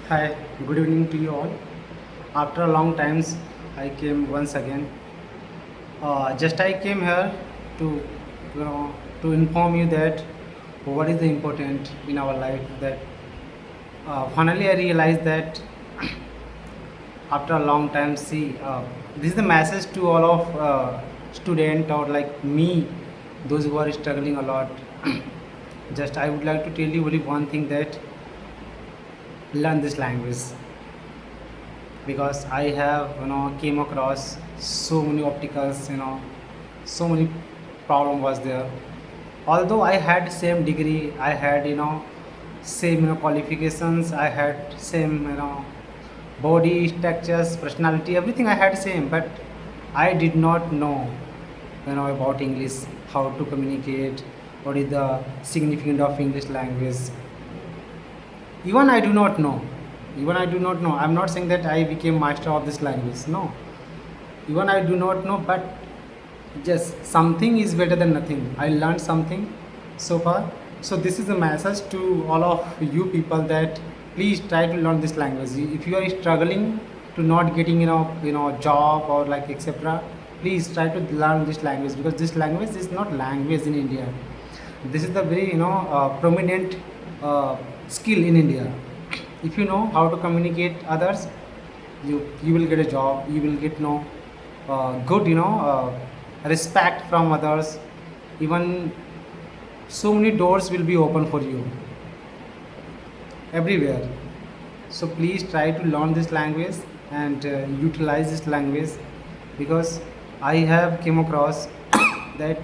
Hi, good evening to you all. After a long times, I came once again. Just I came here to, to inform you that what is the important in our life. That finally I realized that after a long time, see, this is the message to all of student or like me, those who are struggling a lot. Just I would like to tell you only one thing that learn this language because I have came across so many obstacles, so many problem was there. Although I had same degree, I had same qualifications, I had same body structures, personality, everything I had same, but I did not know about English, how to communicate, what is the significance of English language. Even I do not know. Even I do not know. I'm not saying that I became master of this language. No. Even I do not know, but just something is better than nothing. I learned something so far. So this is a message to all of you people that please try to learn this language. If you are struggling to not getting job or like etc., please try to learn this language because this language is not language in India. This is the very prominent skill in India. If you know how to communicate others, you will get a job. You will get good respect from others. Even so many doors will be open for you everywhere. So please try to learn this language and utilize this language because I have came across that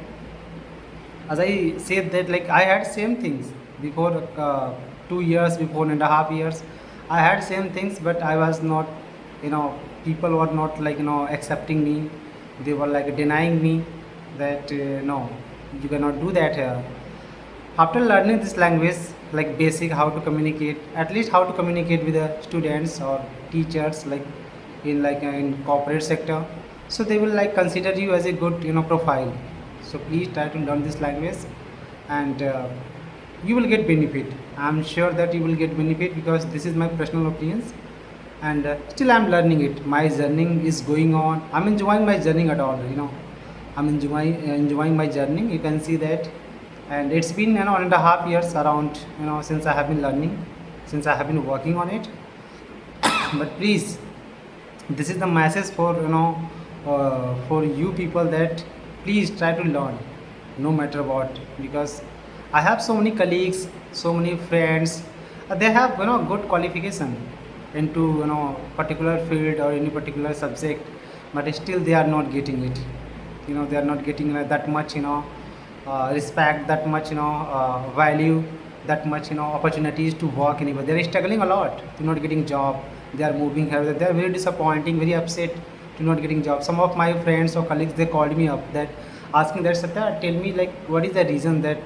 as I said that like I had same things before 2 years, before and a half years. I had same things, but I was not, people were not like accepting me. They were like denying me that no, you cannot do that here. After learning this language, like basic how to communicate, at least how to communicate with the students or teachers, like in corporate sector, so they will like consider you as a good profile. So please try to learn this language and you will get benefit. I'm sure that you will get benefit because this is my personal opinions and still I'm learning it. My journey is going on. I'm enjoying my journey at all, I'm enjoying my journey. You can see that, and it's been 1.5 years around, since I have been learning, since I have been working on it. But please, this is the message for you people that please try to learn no matter what, because I have so many colleagues, so many friends, they have good qualification into particular field or any particular subject, but still they are not getting it. They are not getting that much respect, that much value, that much opportunities to work anywhere. They are struggling a lot to not getting job. They are moving here. They are very disappointing, very upset to not getting job. Some of my friends or colleagues, they called me up that asking that, Satya, tell me like what is the reason that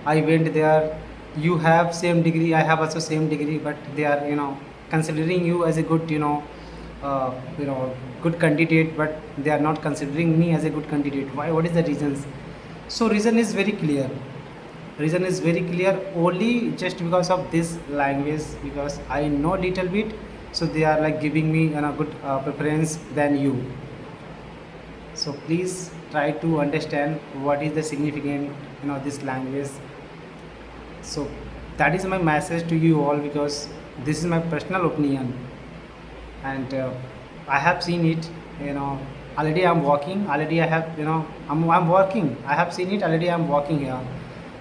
I went there. You have same degree, I have also same degree, but they are considering you as a good uh, you know good candidate, but they are not considering me as a good candidate. Why? What is the reasons? So reason is very clear. Reason is very clear only just because of this language, because I know little bit, so they are like giving me a good preference than you. So please try to understand what is the significant this language. So that is my message to you all, because this is my personal opinion and I have seen it. Already I'm working, already I have I'm working, I have seen it already. I'm working here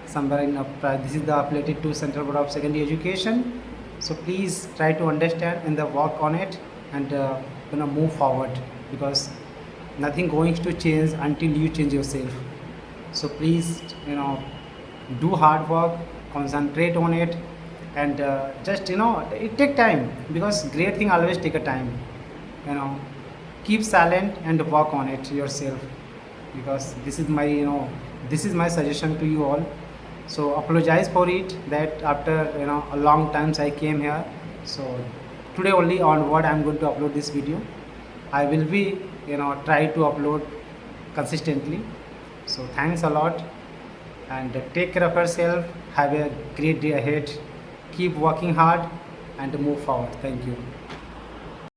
somewhere in this is the affiliated to Central Board of Secondary Education. So please try to understand and the work on it and move forward, because nothing going to change until you change yourself. So please do hard work, concentrate on it, and just it take time, because great thing always take a time. you know Keep silent and work on it yourself, because this is my suggestion to you all. So apologize for it that after a long times I came here. So today only onward I'm going to upload this video. I will be try to upload consistently. So thanks a lot, and take care of yourself. Have a great day ahead. Keep working hard, and to move forward. Thank you.